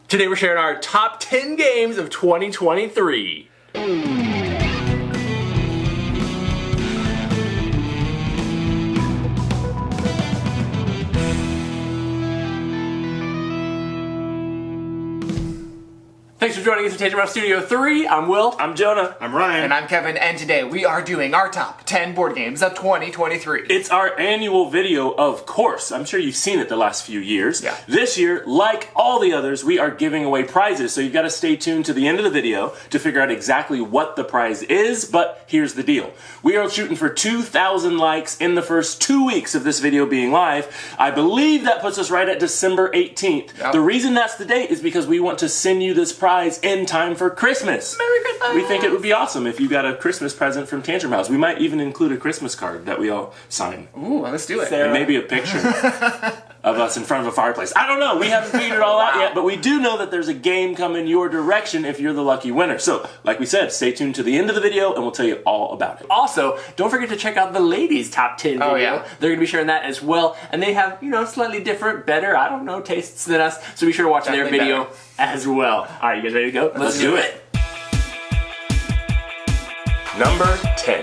Today we're sharing our top 10 games of 2023. Thanks for joining us at Tantrum House Studio 3. I'm Will. I'm Jonah. I'm Ryan. And I'm Kevin, and today we are doing our top 10 board games of 2023. It's our annual video, of course. I'm sure you've seen it the last few years. Yeah. This year, like all the others, we are giving away prizes, so you've got to stay tuned to the end of the video to figure out exactly what the prize is, but here's the deal. We are shooting for 2,000 likes in the first 2 weeks of this video being live. I believe that puts us right at December 18th. Yep. The reason that's the date is because we want to send you this prize in time for Christmas. Merry Christmas! We think it would be awesome if you got a Christmas present from Tantrum House. We might even include a Christmas card that we all sign. Ooh, let's do it. And maybe a picture of us in front of a fireplace. I don't know. We haven't figured it all out yet, but we do know that there's a game coming your direction if you're the lucky winner. So, like we said, stay tuned to the end of the video and we'll tell you all about it. Also, don't forget to check out the ladies' top 10 video. Oh, yeah. They're going to be sharing that as well. And they have, slightly different, better, I don't know, tastes than us. So be sure to watch their Definitely video better. as well. All right, you guys ready to go? Let's do it. Number 10.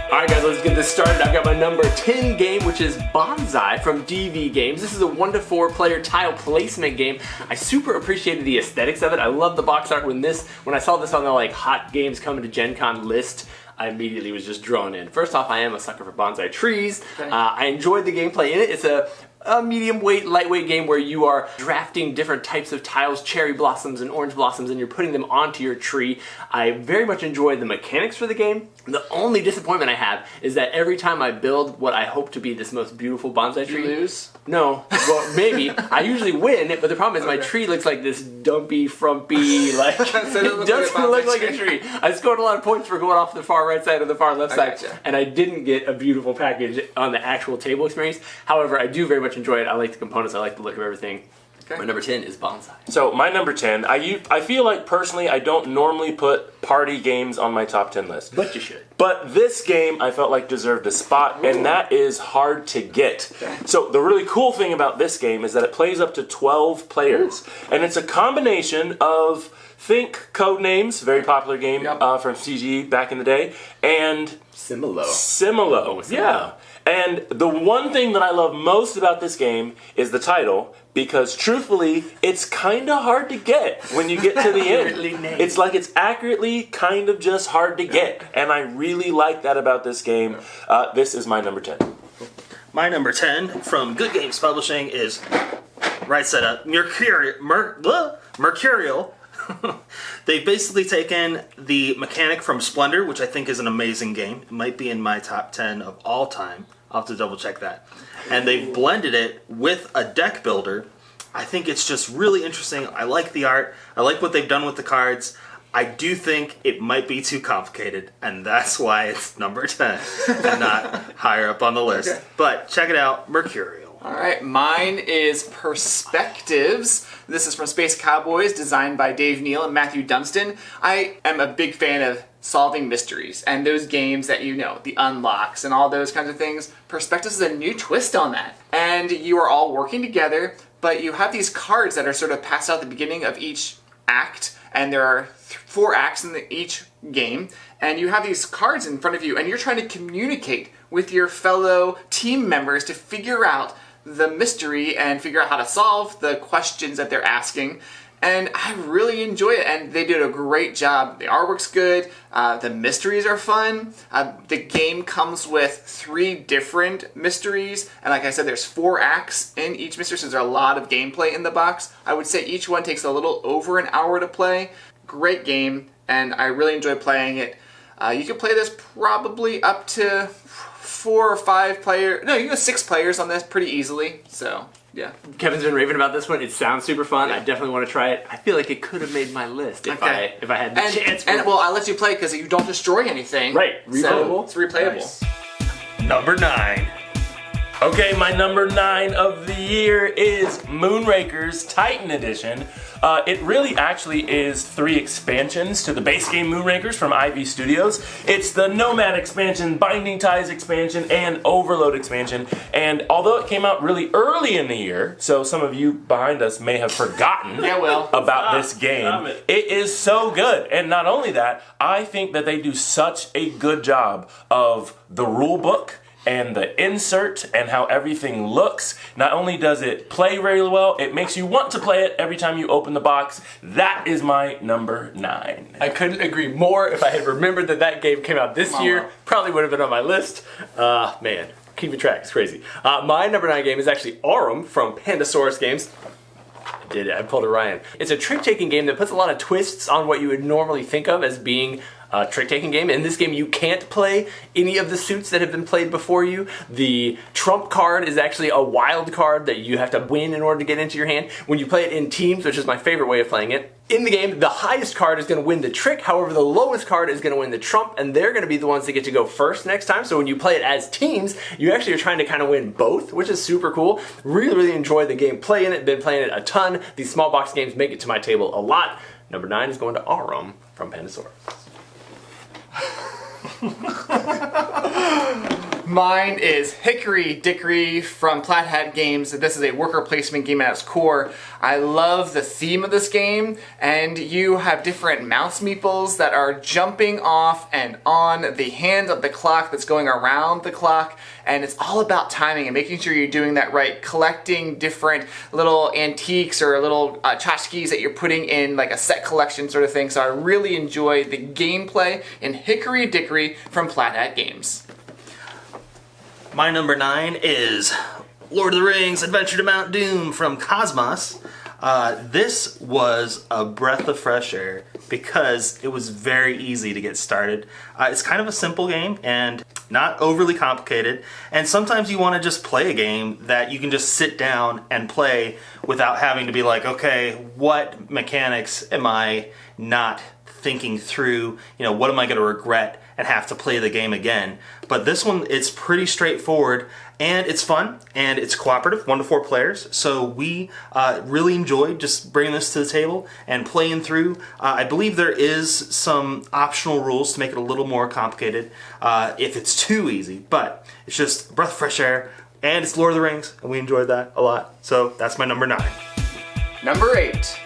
Alright guys, let's get this started. I've got my number 10 game, which is Bonsai from DV Games. This is a 1 to 4 player tile placement game. I super appreciated the aesthetics of it. I love the box art. When I saw this on the hot games coming to Gen Con list, I immediately was just drawn in. First off, I am a sucker for bonsai trees. Okay. I enjoyed the gameplay in it. It's a medium weight, lightweight game where you are drafting different types of tiles, cherry blossoms and orange blossoms, and you're putting them onto your tree. I very much enjoyed the mechanics for the game. The only disappointment I have is that every time I build what I hope to be this most beautiful bonsai tree, You lose? No, well maybe. I usually win, but the problem is my tree looks like this dumpy, frumpy, So it it doesn't look like a tree. I scored a lot of points for going off the far right side or the far left side, gotcha. and I didn't get a beautiful package on the actual table experience. However, I do very much enjoy it. I like the components, I like the look of everything. Okay. My number 10 is Bonsai. So, my number 10, I feel like personally I don't normally put party games on my top 10 list. But you should. But this game I felt like deserved a spot, and that is hard to get. Okay. So the really cool thing about this game is that it plays up to 12 players, and it's a combination of, think Codenames, very popular game from CG back in the day, and Similo. Similo, yeah. And the one thing that I love most about this game is the title, because truthfully, it's kind of hard to get when you get to the end. It's like it's accurately kind of just hard to get, and I really like that about this game. This is my number 10. My number 10 from Good Games Publishing is right side up. Mercurial. They've basically taken the mechanic from Splendor, which I think is an amazing game. It might be in my top 10 of all time. I'll have to double check that. And they've blended it with a deck builder. I think it's just really interesting. I like the art. I like what they've done with the cards. I do think it might be too complicated, and that's why it's number 10 and not higher up on the list. Okay. But check it out, Mercurial. Alright, mine is Perspectives. This is from Space Cowboys, designed by Dave Neal and Matthew Dunstan. I am a big fan of solving mysteries and those games that the unlocks and all those kinds of things. Perspectives is a new twist on that. And you are all working together, but you have these cards that are sort of passed out at the beginning of each act, and there are 4 acts in each game, and you have these cards in front of you, and you're trying to communicate with your fellow team members to figure out the mystery and figure out how to solve the questions that they're asking. And I really enjoy it, and they did a great job. The artwork's good, the mysteries are fun. The game comes with 3 different mysteries, and like I said, there's 4 acts in each mystery, so there's a lot of gameplay in the box. I would say each one takes a little over an hour to play. Great game, and I really enjoy playing it. You can play this probably up to 4 or 5 players. No, you can go 6 players on this pretty easily, so yeah. Kevin's been raving about this one. It sounds super fun. I definitely want to try it. I feel like it could have made my list if I had the chance. Well, I'll let you play because you don't destroy anything. Right. So Replayable. it's replayable. Nice. Number 9. Okay, my number 9 of the year is Moonrakers Titan Edition. It really actually is 3 expansions to the base game Moonrakers from Ivy Studios. It's the Nomad expansion, Binding Ties expansion, and Overload expansion. And although it came out really early in the year, so some of you behind us may have forgotten about this game, it is so good. And not only that, I think that they do such a good job of the rule book and the insert and how everything looks. Not only does it play very well, it makes you want to play it every time you open the box. That is my number 9. I couldn't agree more. If I had remembered that game came out this year, probably would have been on my list. Man, keeping track is crazy. My number 9 game is actually Aurum from Pandasaurus Games. I pulled a Ryan. It's a trick-taking game that puts a lot of twists on what you would normally think of as being a trick-taking game. In this game, you can't play any of the suits that have been played before you. The trump card is actually a wild card that you have to win in order to get into your hand. When you play it in teams, which is my favorite way of playing it, in the game, the highest card is going to win the trick. However, the lowest card is going to win the trump, and they're going to be the ones that get to go first next time. So when you play it as teams, you actually are trying to kind of win both, which is super cool. Really, really enjoy the game playing it. Been playing it a ton. These small box games make it to my table a lot. Number 9 is going to Aurum from Pandasaurus. Mine is Hickory, Dickory from Plaid Games. This is a worker placement game at its core. I love the theme of this game, and you have different mouse meeples that are jumping off and on the hand of the clock that's going around the clock, and it's all about timing and making sure you're doing that right, collecting different little antiques or little tchotchkes that you're putting in like a set collection sort of thing. So I really enjoy the gameplay in Hickory Dickory from Plaid Games. My number 9 is Lord of the Rings Adventure to Mount Doom from Cosmos. This was a breath of fresh air because it was very easy to get started. It's kind of a simple game and not overly complicated. And sometimes you want to just play a game that you can just sit down and play without having to be like, okay, what mechanics am I not thinking through? What am I going to regret and have to play the game again? But this one, it's pretty straightforward, and it's fun, and it's cooperative, 1 to 4 players. So we really enjoyed just bringing this to the table and playing through. I believe there is some optional rules to make it a little more complicated if it's too easy, but it's just a breath of fresh air, and it's Lord of the Rings, and we enjoyed that a lot. So that's my number 9. Number 8.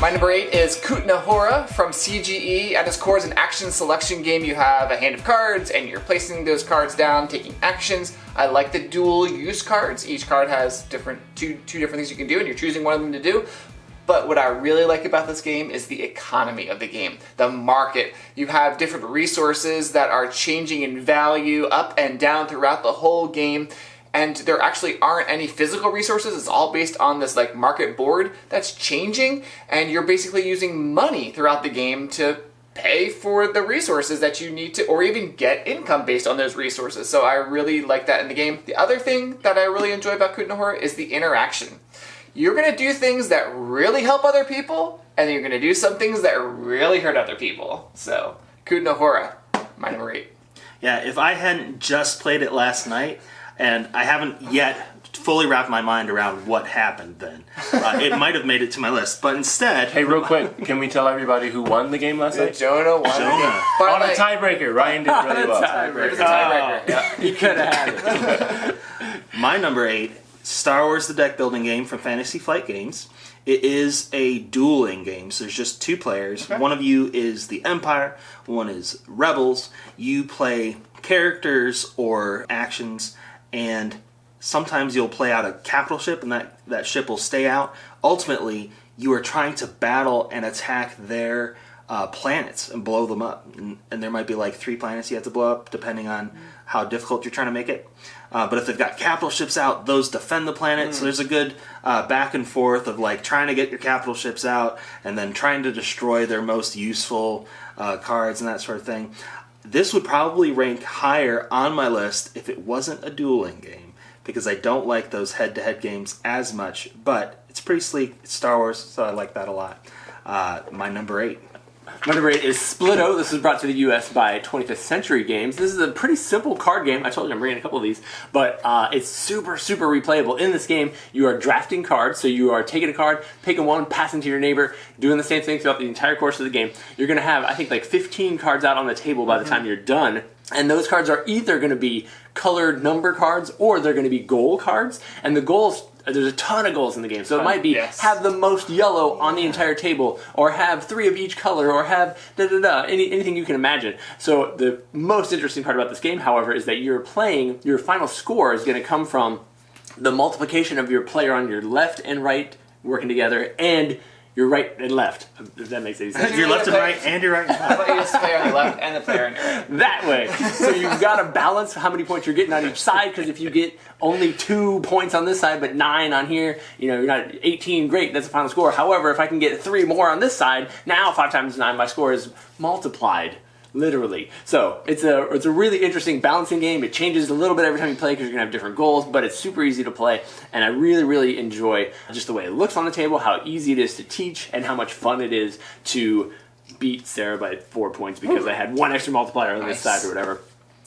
My number 8 is Kutna Hora from CGE. At its core is an action selection game. You have a hand of cards and you're placing those cards down, taking actions. I like the dual use cards. Each card has two different things you can do and you're choosing one of them to do. But what I really like about this game is the economy of the game, the market. You have different resources that are changing in value up and down throughout the whole game. And there actually aren't any physical resources. It's all based on this like market board that's changing, and you're basically using money throughout the game to pay for the resources that you need to, or even get income based on those resources. So I really like that in the game. The other thing that I really enjoy about Kutna Hora is the interaction. You're gonna do things that really help other people, and then you're gonna do some things that really hurt other people. So Kutna Hora, my number 8. Yeah, if I hadn't just played it last night, and I haven't yet fully wrapped my mind around what happened then, it might have made it to my list. But instead... Hey, real quick, can we tell everybody who won the game last night? Jonah won. On a tiebreaker. Ryan did really well. It was a tiebreaker. Yeah, he could have had it. My number 8, Star Wars the deck building game from Fantasy Flight Games. It is a dueling game, so there's just 2 players. Okay. One of you is the Empire, one is Rebels. You play characters or actions, and sometimes you'll play out a capital ship, and that ship will stay out. Ultimately, you are trying to battle and attack their planets and blow them up. And there might be like 3 planets you have to blow up, depending on how difficult you're trying to make it. But if they've got capital ships out, those defend the planet. So there's a good back and forth of like trying to get your capital ships out and then trying to destroy their most useful cards and that sort of thing. This would probably rank higher on my list if it wasn't a dueling game, because I don't like those head-to-head games as much, but it's pretty sleek. It's Star Wars, so I like that a lot. My number 8. My number 8 is Splito. This was brought to the U.S. by 25th Century Games. This is a pretty simple card game. I told you I'm bringing a couple of these, but it's super, super replayable. In this game, you are drafting cards, so you are taking a card, picking one, passing to your neighbor, doing the same thing throughout the entire course of the game. You're going to have, I think, like 15 cards out on the table by the time you're done, and those cards are either going to be colored number cards or they're going to be goal cards, and the goals, there's a ton of goals in the game, so it might be have the most yellow on the entire table, or have 3 of each color, or have anything you can imagine. So the most interesting part about this game, however, is that you're playing, your final score is going to come from the multiplication of your player on your left and right working together, and your right and left, if that makes any sense. Your left and right, and your right and How left. about you just play on your left and the player on your right? That way. So you've got to balance how many points you're getting on each side, because if you get only 2 points on this side but 9 on here, you're not 18, great, that's the final score. However, if I can get 3 more on this side, now 5 times 9, my score is multiplied. Literally. So it's a really interesting balancing game. It changes a little bit every time you play because you're going to have different goals, but it's super easy to play, and I really, really enjoy just the way it looks on the table, how easy it is to teach, and how much fun it is to beat Sarah by 4 points because I had 1 extra multiplier on this side or whatever.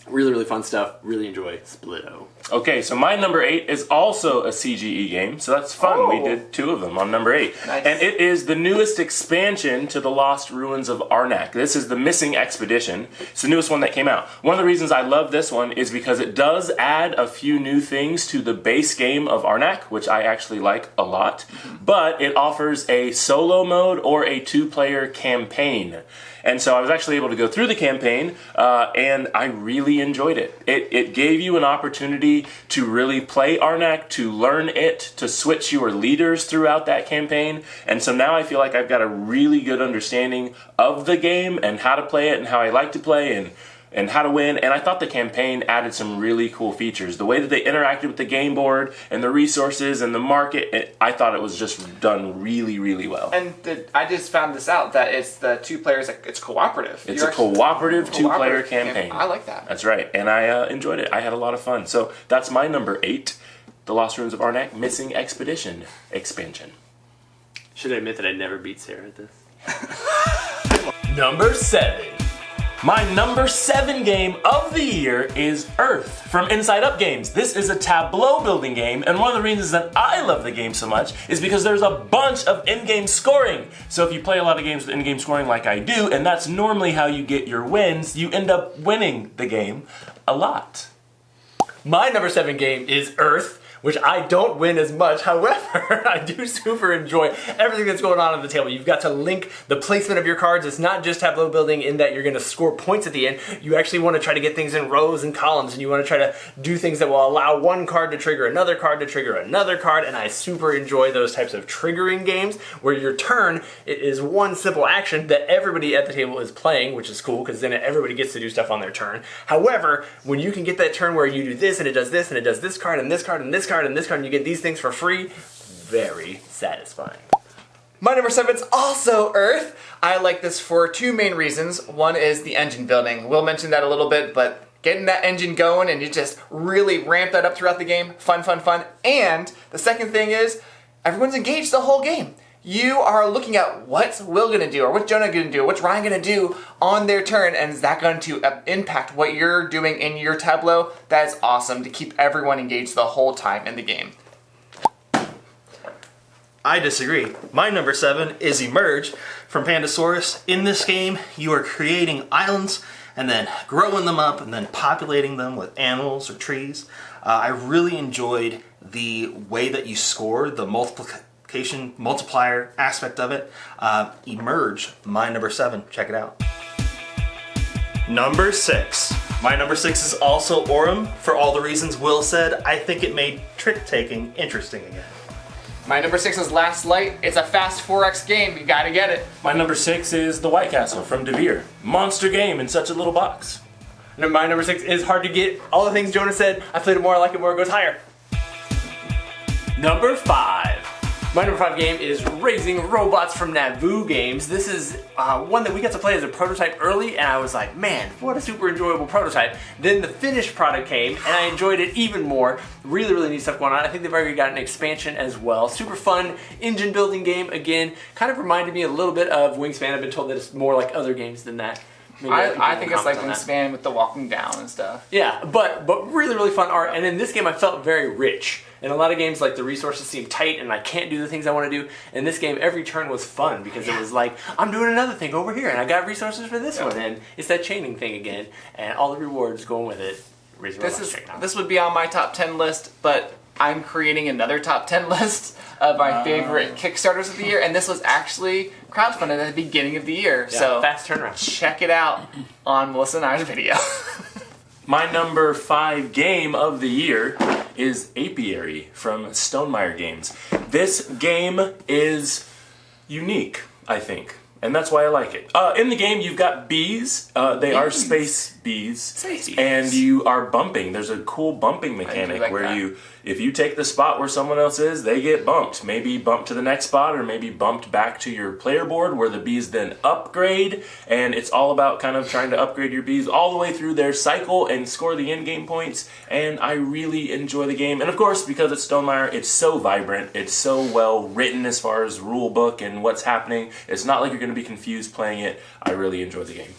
Really, really fun stuff. Really enjoy Splito. Okay, so my number 8 is also a CGE game, so that's fun. We did 2 of them on number 8. Nice. And it is the newest expansion to the Lost Ruins of Arnak. This is the Missing Expedition. It's the newest one that came out. One of the reasons I love this one is because it does add a few new things to the base game of Arnak, which I actually like a lot, but it offers a solo mode or a 2-player campaign. And so I was actually able to go through the campaign, and I really enjoyed it. It gave you an opportunity to really play Arnak, to learn it, to switch your leaders throughout that campaign. And so now I feel like I've got a really good understanding of the game and how to play it and how I like to play and how to win. And I thought the campaign added some really cool features. The way that they interacted with the game board and the resources and the market, I thought it was just done really, really well. And I just found this out, that it's the 2 players, it's cooperative. It's a cooperative 2-player campaign. I like that. That's right, and I enjoyed it. I had a lot of fun. So that's my number 8, The Lost Ruins of Arnak Missing Expedition expansion. Should I admit that I never beat Sarah at this? Number 7. My number 7 game of the year is Earth from InsideUp Games. This is a tableau building game, and one of the reasons that I love the game so much is because there's a bunch of in-game scoring. So if you play a lot of games with in-game scoring like I do, and that's normally how you get your wins, you end up winning the game a lot. My number 7 game is Earth, which I don't win as much. However, I do super enjoy everything that's going on the table. You've got to link the placement of your cards. It's not just tableau building in that you're going to score points at the end. You actually want to try to get things in rows and columns, and you want to try to do things that will allow one card to trigger another card to trigger another card, and I super enjoy those types of triggering games where your turn is one simple action that everybody at the table is playing, which is cool because then everybody gets to do stuff on their turn. However, when you can get that turn where you do this and it does this and it does this card and this card and this card and this card, and you get these things for free, very satisfying. My number 7 is also Earth. I like this for 2 main reasons. One is the engine building. Will mentioned that a little bit, but getting that engine going and you just really ramp that up throughout the game. Fun, fun, fun. And the second thing is everyone's engaged the whole game. You are looking at what's Will going to do, or what's Jonah going to do, or what's Ryan going to do on their turn, and is that going to impact what you're doing in your tableau? That is awesome to keep everyone engaged the whole time in the game. I disagree. My number 7 is Emerge from Pandasaurus. In this game, you are creating islands and then growing them up and then populating them with animals or trees. I really enjoyed the way that you score, the multiplier aspect of it. Emerge, my number 7. Check it out. Number 6. My number 6 is also Aurum. For all the reasons Will said, I think it made trick-taking interesting again. My number 6 is Last Light. It's a fast 4X game. You gotta get it. My number 6 is The White Castle from Devir. Monster game in such a little box. And my number 6 is hard to get. All the things Jonah said, I played it more, I like it more, it goes higher. Number 5. My number 5 game is Raising Robots from Nauvoo Games. This is one that we got to play as a prototype early, and I was like, man, what a super enjoyable prototype. Then the finished product came, and I enjoyed it even more. Really, really neat stuff going on. I think they've already got an expansion as well. Super fun engine building game. Again, kind of reminded me a little bit of Wingspan. I've been told that it's more like other games than that. I think it's like Wingspan with the walking down and stuff. Yeah, but really, really fun art. And in this game, I felt very rich. In a lot of games, like, the resources seem tight and I can't do the things I want to do. In this game, every turn was fun because it was like, I'm doing another thing over here and I got resources for this one. And it's that chaining thing again. And all the rewards going with it. This would be on my top 10 list, but I'm creating another top 10 list of my favorite Kickstarters of the year. And this was actually crowdfunded at the beginning of the year. Yeah, so fast turnaround. Check it out on Melissa and I's video. My number 5 game of the year is Apiary from Stonemaier Games. This game is unique, I think, and that's why I like it. In the game, you've got bees. They are space bees, and you are bumping. There's a cool bumping mechanic where if you take the spot where someone else is, they get bumped. Maybe bumped to the next spot, or maybe bumped back to your player board where the bees then upgrade, and it's all about kind of trying to upgrade your bees all the way through their cycle and score the in-game points, and I really enjoy the game. And of course, because it's Stonemaier, it's so vibrant, it's so well written as far as rule book and what's happening. It's not like you're going to be confused playing it. I really enjoy the game.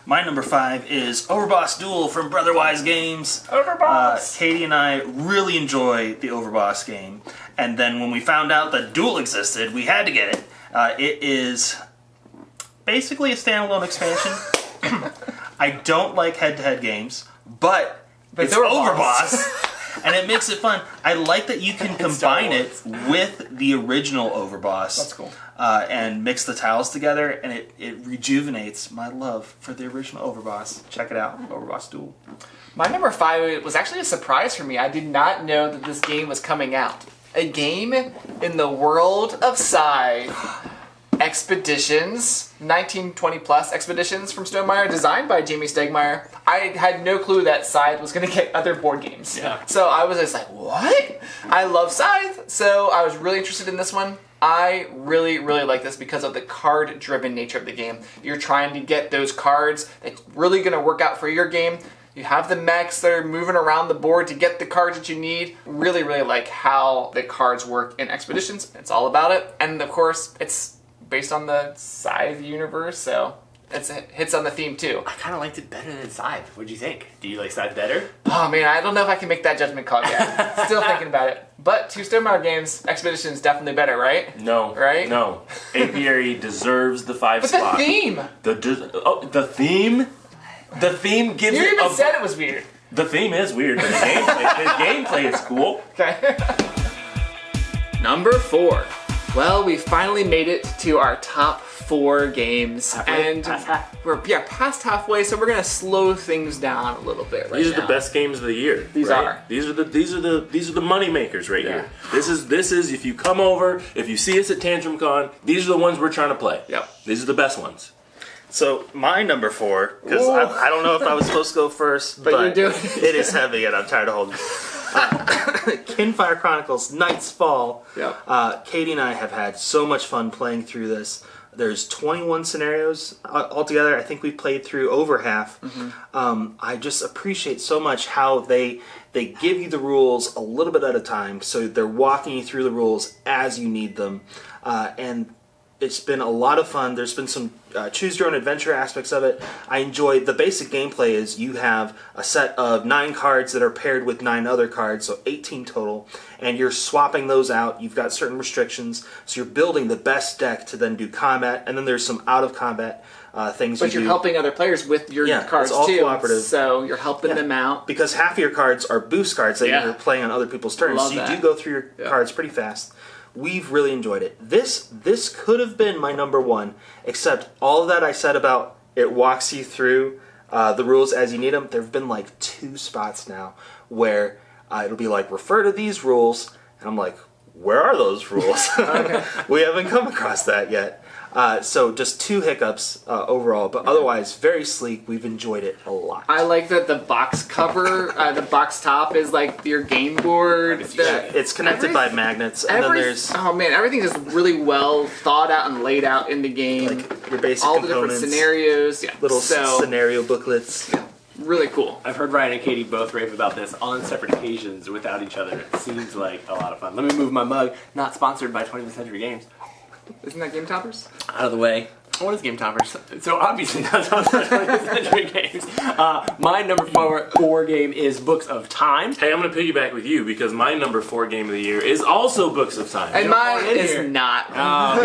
My number 5 is Overboss Duel from Brotherwise Games. Overboss! Katie and I really enjoy the Overboss game. And then when we found out that Duel existed, we had to get it. It is basically a standalone expansion. I don't like head-to-head games, but it's Overboss. And it makes it fun. I like that you can combine it with the original Overboss. That's cool. And mix the tiles together, and it rejuvenates my love for the original Overboss. Check it out, Overboss Duel. My number 5 was actually a surprise for me. I did not know that this game was coming out. A game in the world of Scythe. Expeditions, 1920 plus Expeditions from Stonemaier, designed by Jamie Stegmaier. I had no clue that Scythe was going to get other board games. Yeah. So I was just like, what? I love Scythe, so I was really interested in this one. I really, really like this because of the card-driven nature of the game. You're trying to get those cards that's really going to work out for your game. You have the mechs that are moving around the board to get the cards that you need. Really, really like how the cards work in Expeditions. It's all about it. And of course, it's based on the Scythe universe, so it hits on the theme too. I kind of liked it better than Scythe. What'd you think? Do you like Scythe better? Oh man, I don't know if I can make that judgment call yet. Still thinking about it. But 2 Stonemaier games, Expedition is definitely better, right? No. Right? No. Apiary deserves the 5 but spot. the theme! The theme? The theme gives You it even said it was weird. The theme is weird, but the gameplay is cool. Okay. Number 4. Well, we finally made it to our top 4 games, we're past halfway, so we're gonna slow things down a little bit right These now. are the best games of the year. These are. These are the money makers right here. This is if you come over, if you see us at Tantrum Con, these are the ones we're trying to play. Yep. These are the best ones. So my number 4, because I don't know if I was supposed to go first, but you're doing it is heavy and I'm tired of holding it. Kinfire Chronicles, Night's Fall. Yep. Katie and I have had so much fun playing through this. There's 21 scenarios altogether. I think we played through over half. Mm-hmm. I just appreciate so much how they give you the rules a little bit at a time, so they're walking you through the rules as you need them, and it's been a lot of fun. There's been some choose your own adventure aspects of it. I enjoy the basic gameplay is you have a set of 9 cards that are paired with 9 other cards, so 18 total, and you're swapping those out. You've got certain restrictions, so you're building the best deck to then do combat, and then there's some out of combat things. But you're helping other players with your cards it's all too, cooperative. so you're helping them out. Because half of your cards are boost cards that you're playing on other people's turns, so you do go through your cards pretty fast. We've really enjoyed it. This could have been my number 1, except all of that I said about it walks you through the rules as you need them. There have been like 2 spots now where it'll be like, refer to these rules, and I'm like, where are those rules? We haven't come across that yet. So just 2 hiccups overall, but otherwise very sleek. We've enjoyed it a lot. I like that the box cover, the box top is like your game board. It's connected by magnets, and then there's oh man, everything's just really well thought out and laid out in the game. like your basic all the components, different scenarios, little scenario booklets. Really cool. I've heard Ryan and Katie both rave about this on separate occasions without each other. It seems like a lot of fun. Let me move my mug. Not sponsored by 20th Century Games. Isn't that Game Toppers? Out of the way. What is Game Toppers? So obviously not sponsored by 20th Century Games. My number 4 game is Books of Time. Hey, I'm going to piggyback with you because my number 4 game of the year is also Books of Time. And mine is here. not.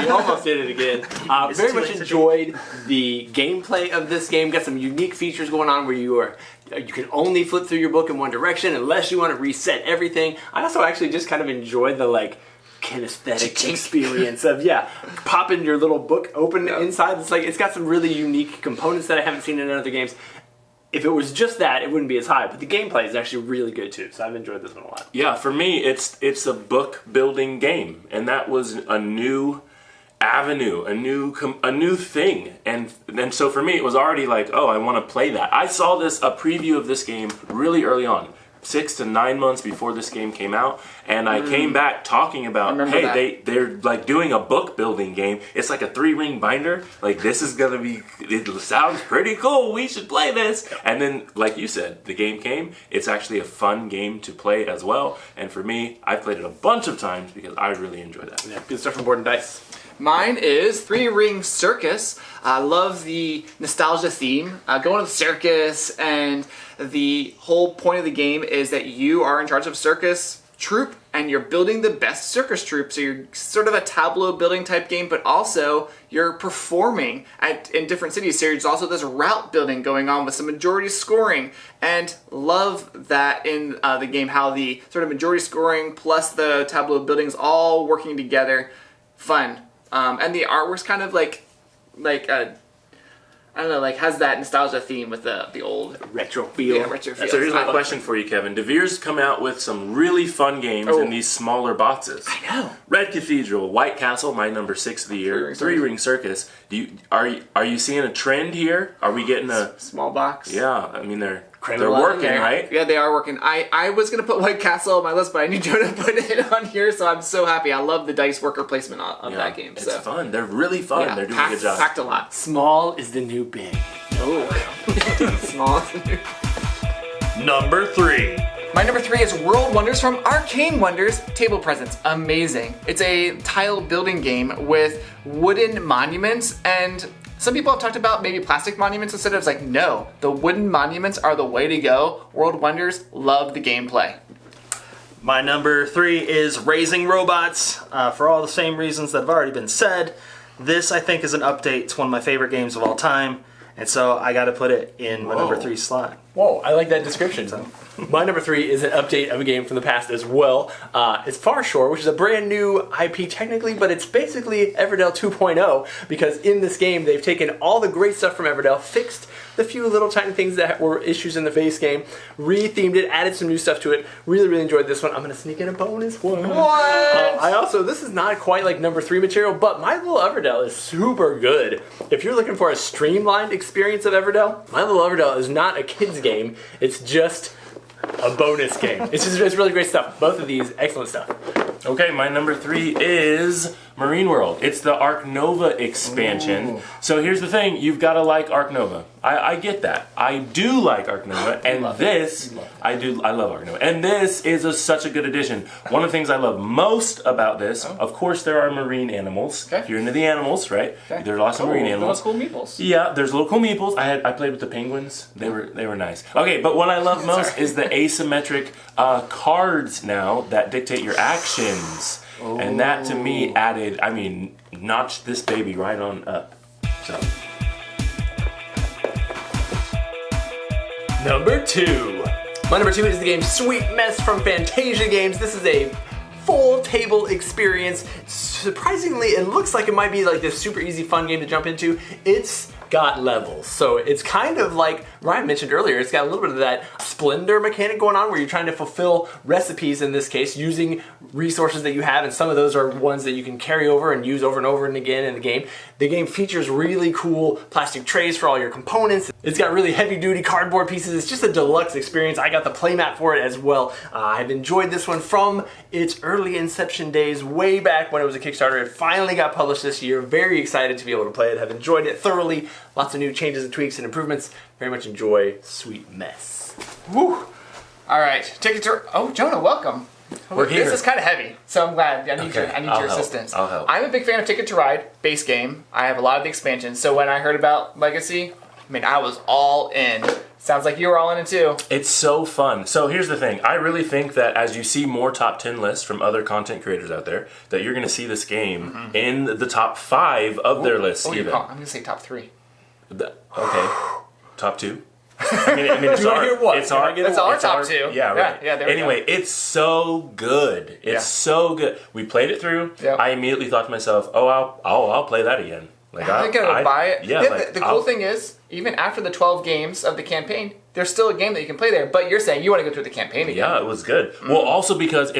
We almost did it again. Very much enjoyed the gameplay of this game. Got some unique features going on where you can only flip through your book in one direction unless you want to reset everything. I also actually just kind of enjoyed the kinesthetic experience of popping your little book open inside. It's got some really unique components that I haven't seen in other games. If it was just that, it wouldn't be as high, but the gameplay is actually really good too, so I've enjoyed this one a lot. Yeah, for me, it's a book building game, and that was a new avenue, a new thing, and so for me, it was already like, oh, I want to play that. I saw a preview of this game really early on. 6 to 9 months before this game came out, and I came back talking about, hey, they're like doing a book building game. It's like a 3-ring binder. Like, this is gonna be, it sounds pretty cool. We should play this. And then, like you said, the game came. It's actually a fun game to play as well. And for me, I've played it a bunch of times because I really enjoy that. Yeah, good stuff from Board&Dice. Mine is 3-Ring Circus. I love the nostalgia theme. Going to the circus, and the whole point of the game is that you are in charge of circus troupe, and you're building the best circus troupe. So you're sort of a tableau building type game, but also you're performing in different cities. So there's also this route building going on with some majority scoring, and love that in the game, how the sort of majority scoring plus the tableau buildings all working together. Fun. And the artwork's kind of like I don't know, has that nostalgia theme with the old retro feel. Yeah, retro feel. So here's my question for you, Kevin. Devir's come out with some really fun games in these smaller boxes. I know. Red Cathedral, White Castle, my number 6 of the year. 3-Ring Circus. Are you seeing a trend here? Are we getting a small box? Yeah, I mean they're working, right? Yeah, they are working. I was gonna put White Castle on my list, but I need Joe to put it on here, so I'm so happy. I love the dice worker placement of that game. It's fun. They're really fun. Yeah, they're doing a good job. Packed a lot. Small is the new big. Oh, small. Number 3. My number 3 is World Wonders from Arcane Wonders Table Presents. Amazing. It's a tile building game with wooden monuments, and some people have talked about maybe plastic monuments instead of. It's like, no, the wooden monuments are the way to go. World Wonders, love the gameplay. My number 3 is Raising Robots, for all the same reasons that have already been said. This, I think, is an update to one of my favorite games of all time, and so I got to put it in my number 3 slot. Whoa, I like that description. My number 3 is an update of a game from the past as well. It's Far Shore, which is a brand new IP technically, but it's basically Everdell 2.0, because in this game they've taken all the great stuff from Everdell, fixed the few little tiny things that were issues in the base game, re-themed it, added some new stuff to it. Really, really enjoyed this one. I'm going to sneak in a bonus one. What? This is not quite like number 3 material, but My Little Everdell is super good. If you're looking for a streamlined experience of Everdell, My Little Everdell is not a kid's game. It's just a bonus game. It's really great stuff. Both of these, excellent stuff. Okay, my number 3 is Marine World. It's the Ark Nova expansion. Ooh. So here's the thing, you've got to like Ark Nova. I get that. I do like Ark Nova, and I love Ark Nova. And this is such a good addition. One of the things I love most about this, of course there are marine animals. Okay. If you're into the animals, right? There's lots of marine animals. Cool meeples. Yeah, there's little cool meeples. I played with the penguins. They were nice. Okay, but what I love most is the asymmetric cards now that dictate your actions. And that to me added, notched this baby right on up. So. Number 2. My number 2 is the game Sweet Mess from Fantasia Games. This is a full table experience. surprisingly, it looks like it might be like this super easy, fun game to jump into. It's got levels. So it's kind of like Ryan mentioned earlier, it's got a little bit of that Splendor mechanic going on where you're trying to fulfill recipes, in this case, using resources that you have, and some of those are ones that you can carry over and use over and over and again in the game. The game features really cool plastic trays for all your components. It's got really heavy-duty cardboard pieces. It's just a deluxe experience. I got the playmat for it as well. I've enjoyed this one from its early inception days, way back when it was a Kickstarter. It finally got published this year. Very excited to be able to play it. Have enjoyed it thoroughly. Lots of new changes and tweaks and improvements. Very much enjoy Sweet Mess. Woo! All right, Ticket to... Oh, Jonah, welcome. We're here. This is kind of heavy, so I'm glad. I need your assistance. I'll help. I'm a big fan of Ticket to Ride, base game. I have a lot of the expansions, so when I heard about Legacy, I mean, I was all in. Sounds like you were all in it too. It's so fun. So here's the thing. I really think that as you see more top 10 lists from other content creators out there, that you're going to see this game in the top 5 of their lists even. I'm going to say top 3. Okay. Top 2? I mean, it's Do I hear what? It's our top 2. Yeah, right. Yeah, there we anyway, it's so good. It's so good. We played it through. Yep. I immediately thought to myself, "Oh, I'll play that again." Like I'm gonna buy it. Yeah. The cool thing is, even after the 12 games of the campaign, there's still a game that you can play there. But you're saying you want to go through the campaign again. Yeah, it was good. Well, also because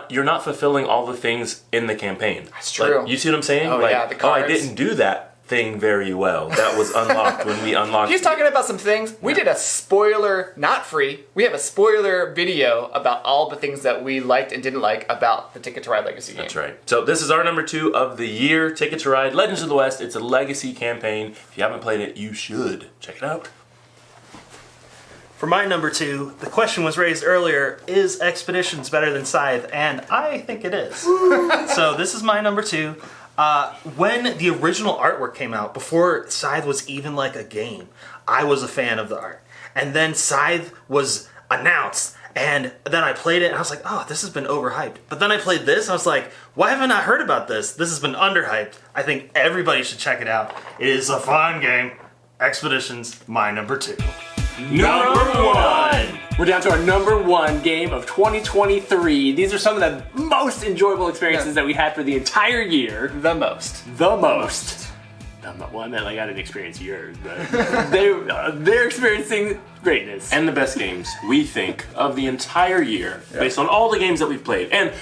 you're not fulfilling all the things in the campaign. That's true. Like, you see what I'm saying? Oh, like, yeah, the cards. I didn't do that thing very well. That was unlocked when we unlocked. He's talking about some things. We did a spoiler, not free. We have a spoiler video about all the things that we liked and didn't like about the Ticket to Ride Legacy game. That's right. So this is our number 2 of the year, Ticket to Ride, Legends of the West. It's a legacy campaign. If you haven't played it, you should. Check it out. For my number 2, the question was raised earlier, is Expeditions better than Scythe? And I think it is. So this is my number 2. When the original artwork came out, before Scythe was even like a game, I was a fan of the art. And then Scythe was announced, and then I played it, and I was like, oh, this has been overhyped. But then I played this, and I was like, why haven't I heard about this? This has been underhyped. I think everybody should check it out. It is a fun game. Expeditions, my number 2. Number 1! We're down to our number 1 game of 2023. These are some of the most enjoyable experiences that we had for the entire year. The most. Well, I meant like I didn't experience yours, but they're experiencing greatness. And the best games, we think, of the entire year, based on all the games that we've played. And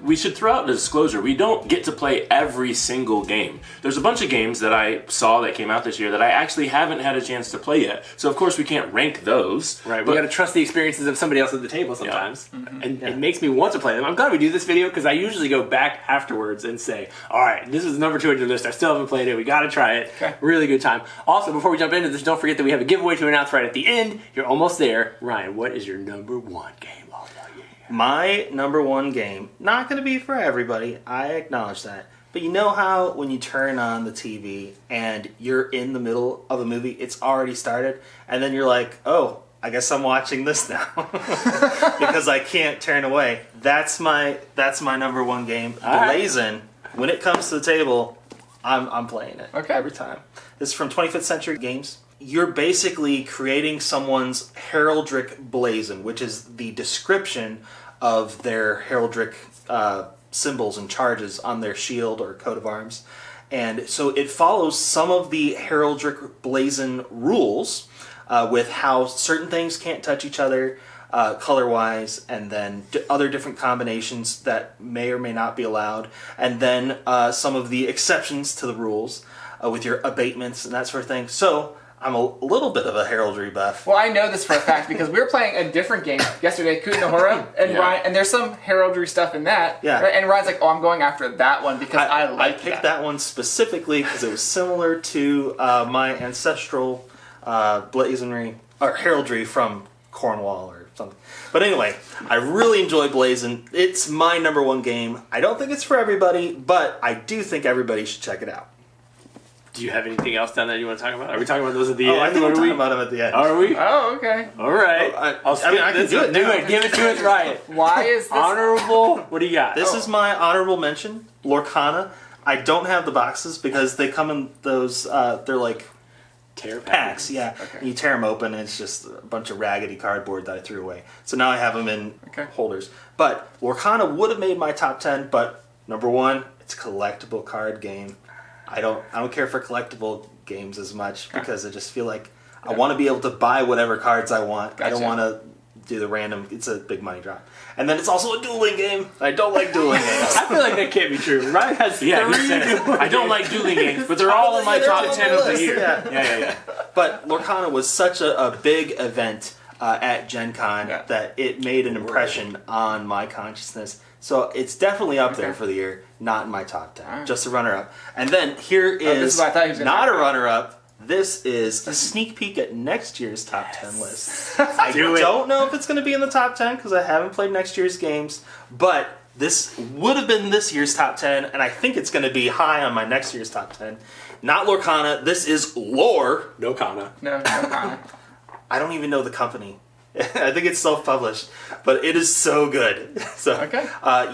we should throw out the disclosure, we don't get to play every single game. There's a bunch of games that I saw that came out this year that I actually haven't had a chance to play yet. So of course we can't rank those. Right, we gotta trust the experiences of somebody else at the table sometimes. Yeah. And it makes me want to play them. I'm glad we do this video because I usually go back afterwards and say, alright, this is number 2 on your list, I still haven't played it, we gotta try it. Okay. Really good time. Also, before we jump into this, don't forget that we have a giveaway to announce right at the end. You're almost there. Ryan, what is your number 1 game of the year? My number 1 game, not going to be for everybody, I acknowledge that. But you know how when you turn on the TV and you're in the middle of a movie, it's already started, and then you're like, oh, I guess I'm watching this now. Because I can't turn away. That's my number 1 game. Blazin', when it comes to the table, I'm playing it. Okay. Every time. This is from 25th Century Games. You're basically creating someone's heraldic blazon, which is the description of their heraldic symbols and charges on their shield or coat of arms. And so it follows some of the heraldic blazon rules with how certain things can't touch each other color-wise, and then other different combinations that may or may not be allowed, and then some of the exceptions to the rules with your abatements and that sort of thing. So I'm a little bit of a heraldry buff. Well, I know this for a fact because we were playing a different game yesterday, Kutna Hora, and Ryan, and there's some heraldry stuff in that. Yeah. Right? And Ryan's like, "Oh, I'm going after that one because I picked that one specifically because it was similar to my ancestral blazonry or heraldry from Cornwall or something. But anyway, I really enjoy Blazon. It's my number 1 game. I don't think it's for everybody, but I do think everybody should check it out. Do you have anything else down there you want to talk about? Are we talking about those at the end? I think we're talking about them at the end. Are we? Oh, okay. All right. I can do it. Do it. Give it to us, Ryan. Why is this Honorable? What do you got? This is my honorable mention, Lorcana. I don't have the boxes because they come in those, they're like tear packs, yeah. Okay. And you tear them open and it's just a bunch of raggedy cardboard that I threw away. So now I have them in holders. But Lorcana would have made my top 10, but number 1, collectible card game. I don't care for collectible games as much because I just feel like I want to be able to buy whatever cards I want. Gotcha. I don't want to do the random. It's a big money drop. And then it's also a dueling game. I don't like dueling games. I feel like that can't be true. Ryan has three I don't like dueling games, but they're all in my top 10 of the year. Yeah. But Lorcana was such a big event at Gen Con that it made an impression on my consciousness. So it's definitely up there for the year, not in my top 10. Just a runner-up. And then here this is what I thought he was gonna not say. a runner-up. This is a sneak peek at next year's top 10 list. I don't know if it's going to be in the top 10 because I haven't played next year's games, but this would have been this year's top 10, and I think it's going to be high on my next year's top 10. Not Lorcana. This is Lore. No Kana. No comment. I don't even know the company. I think it's self-published, but it is so good. So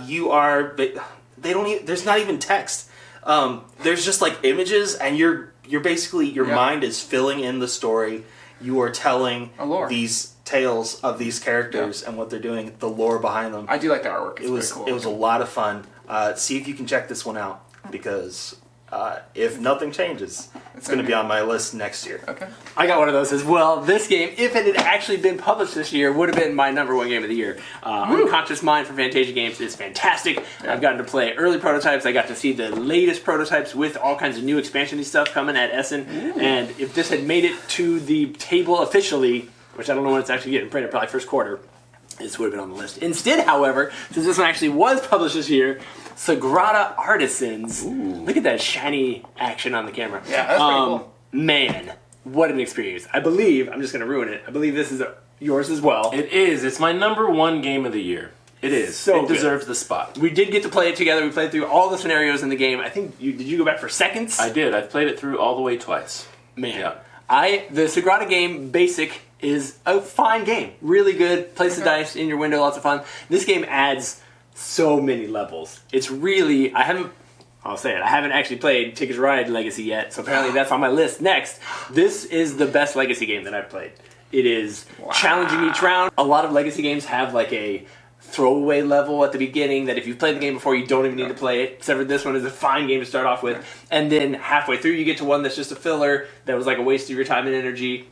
you are. They don't. There's not even text. There's just like images, and you're basically your mind is filling in the story. You are telling these tales of these characters and what they're doing, the lore behind them. I do like the artwork. It's It was very cool. it was a lot of fun. See if you can check this one out because if nothing changes, it's going to be on my list next year. Okay. I got one of those as well. This game, if it had actually been published this year, would have been my #1 game of the year. Unconscious Mind from Fantasia Games is fantastic. I've gotten to play early prototypes. I got to see the latest prototypes with all kinds of new expansion-y stuff coming at Essen. And if this had made it to the table officially, which I don't know when it's actually getting printed, probably first quarter, this would have been on the list. Instead, however, since this one actually was published this year, Sagrada Artisans. Look at that shiny action on the camera. Yeah, that's pretty cool. Man, what an experience. I believe, I'm just going to ruin it, I believe this is yours as well. It is. It's my #1 game of the year. It is. So it good. deserves the spot. We did get to play it together. We played through all the scenarios in the game. I think, did you go back for seconds? I did. I've played it through all the way twice. Man. The Sagrada game, basic, is a fine game. Really good. Place the dice in your window, lots of fun. This game adds so many levels. It's really, I'll say it, I haven't actually played Ticket to Ride Legacy yet, so apparently that's on my list next. This is the best Legacy game that I've played. It is challenging each round. A lot of Legacy games have like a throwaway level at the beginning that if you've played the game before, you don't even need to play it. Except for this one is a fine game to start off with. And then halfway through, you get to one that's just a filler that was like a waste of your time and energy.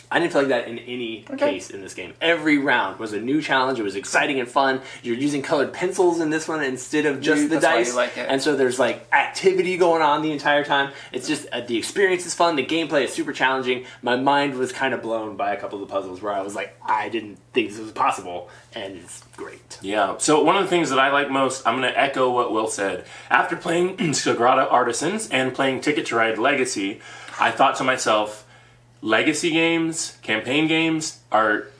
I didn't feel like that in any case in this game. Every round was a new challenge. It was exciting and fun. You're using colored pencils in this one instead of just the dice. Why you like it. And so there's like activity going on the entire time. It's just, the experience is fun. The gameplay is super challenging. My mind was kind of blown by a couple of the puzzles where I was like, I didn't think this was possible. And it's great. Yeah. So one of the things that I like most, I'm going to echo what Will said. After playing Sagrada Artisans and playing Ticket to Ride Legacy, I thought to myself, Legacy games, campaign games,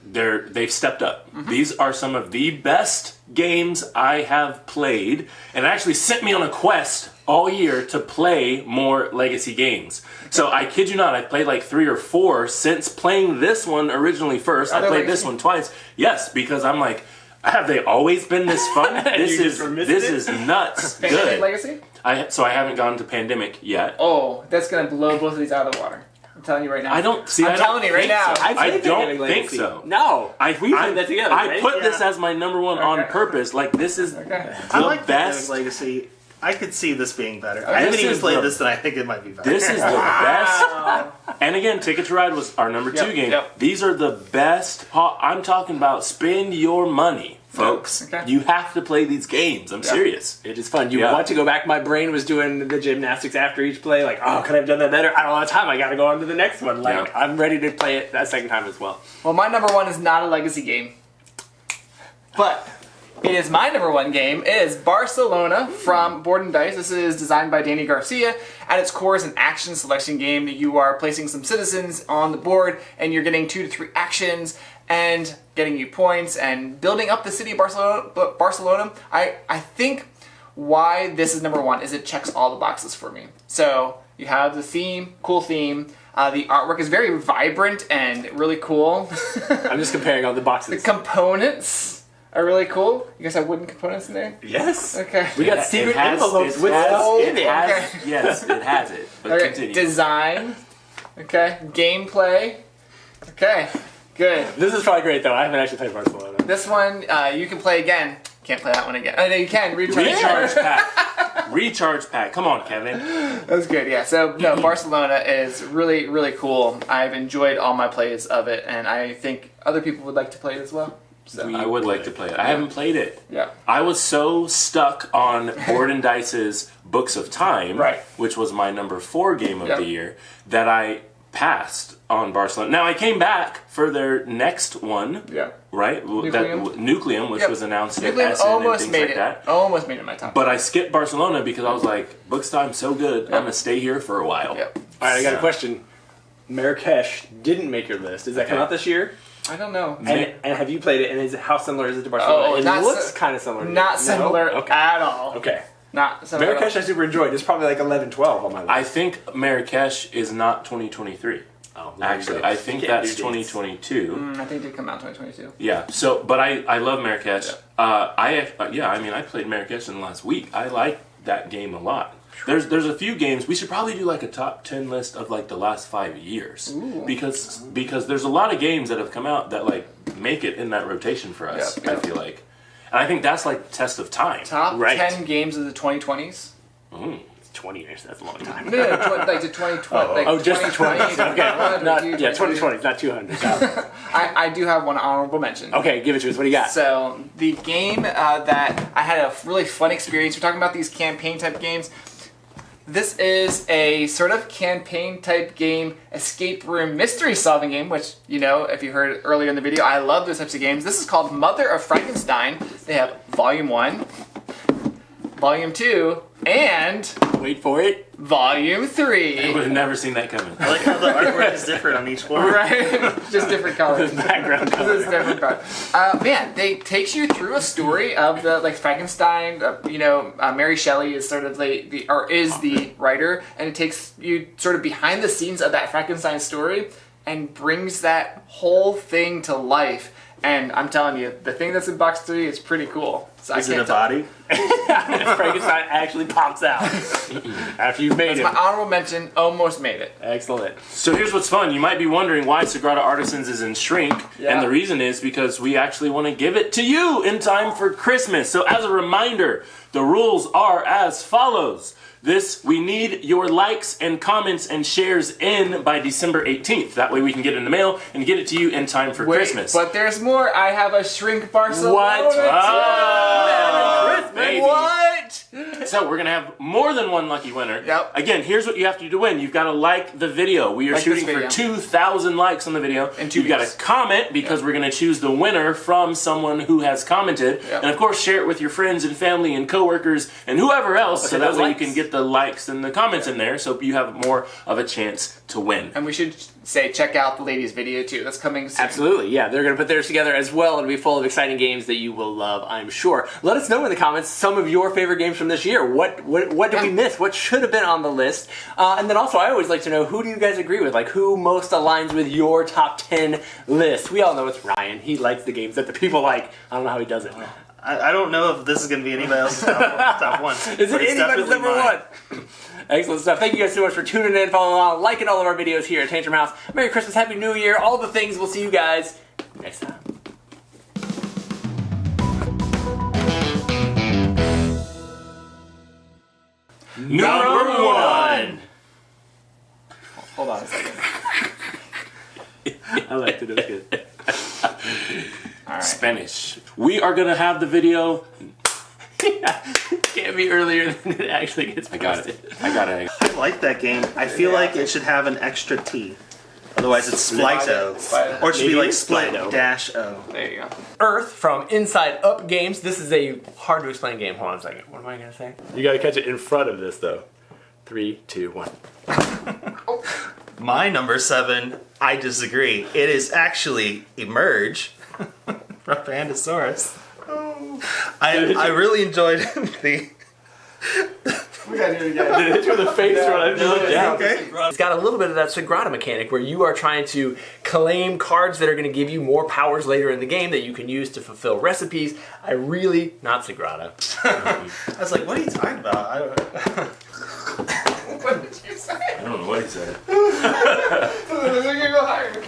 they've stepped up. These are some of the best games I have played, and it actually sent me on a quest all year to play more Legacy games. So I kid you not, I've played like 3 or 4 since playing this one originally first. I played this one twice. Yes, because I'm like, have they always been this fun? This is nuts. Good. Legacy? So I haven't gone to Pandemic yet. Oh, that's gonna blow both of these out of the water. I'm telling you right now. I'm telling you right now. I don't think so. No. We played that together. I put this as my #1 on purpose. Like, this is the I like best. Legacy. I could see this being better. I haven't even played this, and I think it might be better. This is the best. And again, Ticket to Ride was our #2 game. Yep. These are the best. I'm talking about spend your money, folks. Okay. You have to play these games. I'm serious. It is fun. You want to go back. My brain was doing the gymnastics after each play. Like, oh, could I have done that better? I don't have time. I got to go on to the next one. Like, I'm ready to play it that second time as well. Well, my #1 is not a Legacy game. But it is my #1 game. It is Barcelona from Board&Dice. This is designed by Danny Garcia. At its core is an action selection game. You are placing some citizens on the board and you're getting 2 to 3 actions and getting you points and building up the city of Barcelona. I think why this is #1 is it checks all the boxes for me. So you have the theme, cool theme. The artwork is very vibrant and really cool. I'm just comparing all the boxes. The components are really cool. You guys have wooden components in there? Yes. Okay. We got secret envelopes with stuff in it. Yes, it has it. But Okay. continue. Design. Okay. Gameplay. Okay. Good. This is probably great, though. I haven't actually played Barcelona. This one you can play again Can't play that one again. Oh, no, you can. Recharge pack. Recharge pack. Come on, Kevin. That was good, yeah. So, no, Barcelona is really, really cool. I've enjoyed all my plays of it, and I think other people would like to play it as well. So. I would like to play it. I haven't played it. Yeah. I was so stuck on Board&Dice's Books of Time, Right. which was my number 4 game of the year, that I passed on Barcelona. Now, I came back for their next one, right? Nucleum, which was announced at Essen and things like that. Almost made it my top. But I skipped Barcelona because I was like, Books of Time's so good, I'm going to stay here for a while. Yep. All right, I got a question. Marrakesh didn't make your list. Does that come out this year? I don't know. And have you played it? And how similar is it to Barcelona? It looks kind of similar. Not similar at all. Okay. Not similar. Marrakesh I super enjoyed. It's probably like 11, 12 on my list. I think Marrakesh is not 2023. Oh, actually, I think that's 2022. I think it did come out 2022. Yeah. So, but I love Marrakesh. I played Marrakesh in the last week. I like that game a lot. There's a few games we should probably do like a top 10 list of like the last 5 years. Ooh. because there's a lot of games that have come out that like make it in that rotation for us. I feel like, and I think that's like test of time. Top 10 games of the 2020s. 20 years. That's a long time. No, like the 2020. Just 20. Okay. 2020. Not 200. I do have one honorable mention. Okay, give it to us. What do you got? So the game that I had a really fun experience. We're talking about these campaign type games. This is a sort of campaign type game, escape room mystery solving game, which, you know, if you heard earlier in the video, I love those types of games. This is called Mother of Frankenstein. They have Volume 1, Volume 2, and... wait for it. Volume 3. I would have never seen that coming. I like how the artwork is different on each floor. Right? Just different colors. Background colors. Just different colors. Man, they takes you through a story of the like Frankenstein. Mary Shelley is sort of the writer, and it takes you sort of behind the scenes of that Frankenstein story and brings that whole thing to life. And I'm telling you, the thing that's in box 3 is pretty cool. So Is it a body? Frankenstein actually pops out after you've made it. My honorable mention, almost made it. Excellent. So here's what's fun. You might be wondering why Sagrada Artisans is in shrink, and the reason is because we actually want to give it to you in time for Christmas. So as a reminder, the rules are as follows. We need your likes and comments and shares in by December 18th. That way we can get it in the mail and get it to you in time for Christmas. But there's more. I have a shrink Barcelona. What? Merry Christmas, baby. What? So we're going to have more than one lucky winner. Yep. Again, here's what you have to do to win. You've got to like the video. We are Like shooting this for video. 2,000 likes on the video. In 2 You've got weeks. to comment because we're going to choose the winner from someone who has commented. Yep. And of course, share it with your friends and family and coworkers and whoever else so that way you likes. can get the likes and the comments in there so you have more of a chance to win. And we should say, check out the ladies' video too. That's coming soon. Absolutely, yeah. They're going to put theirs together as well. It'll be full of exciting games that you will love, I'm sure. Let us know in the comments some of your favorite games from this year. What did we miss? What should have been on the list? And then also, I always like to know, who do you guys agree with? Like, who most aligns with your top 10 list? We all know it's Ryan. He likes the games that the people like. I don't know how he does it. I don't know if this is going to be anybody else's top one. Is it anybody's number one? Excellent stuff. Thank you guys so much for tuning in, following along, liking all of our videos here at Tantrum House. Merry Christmas, Happy New Year, all the things. We'll see you guys next time. Number 1! Hold on a second. I liked it. It was good. All right. Spanish. We are going to have the video. Can't be earlier than it actually gets posted. I got it. I like that game. I feel like it should have an extra T. Otherwise, it's Splito. Splito. Or it should be like Splito. Split-O. There you go. Earth from InsideUp Games. This is a hard to explain game. Hold on a second. What am I going to say? You got to catch it in front of this, though. 3, 2, 1. My number 7, I disagree. It is actually Emerge from Pandasaurus. I really enjoyed the... We gotta do it again. Did it hit you in the face when I looked down? Okay. It's got a little bit of that Sagrada mechanic where you are trying to claim cards that are going to give you more powers later in the game that you can use to fulfill recipes. Not Sagrada. I was like, what are you talking about? What did you say? I don't know what he said. We're gonna go higher.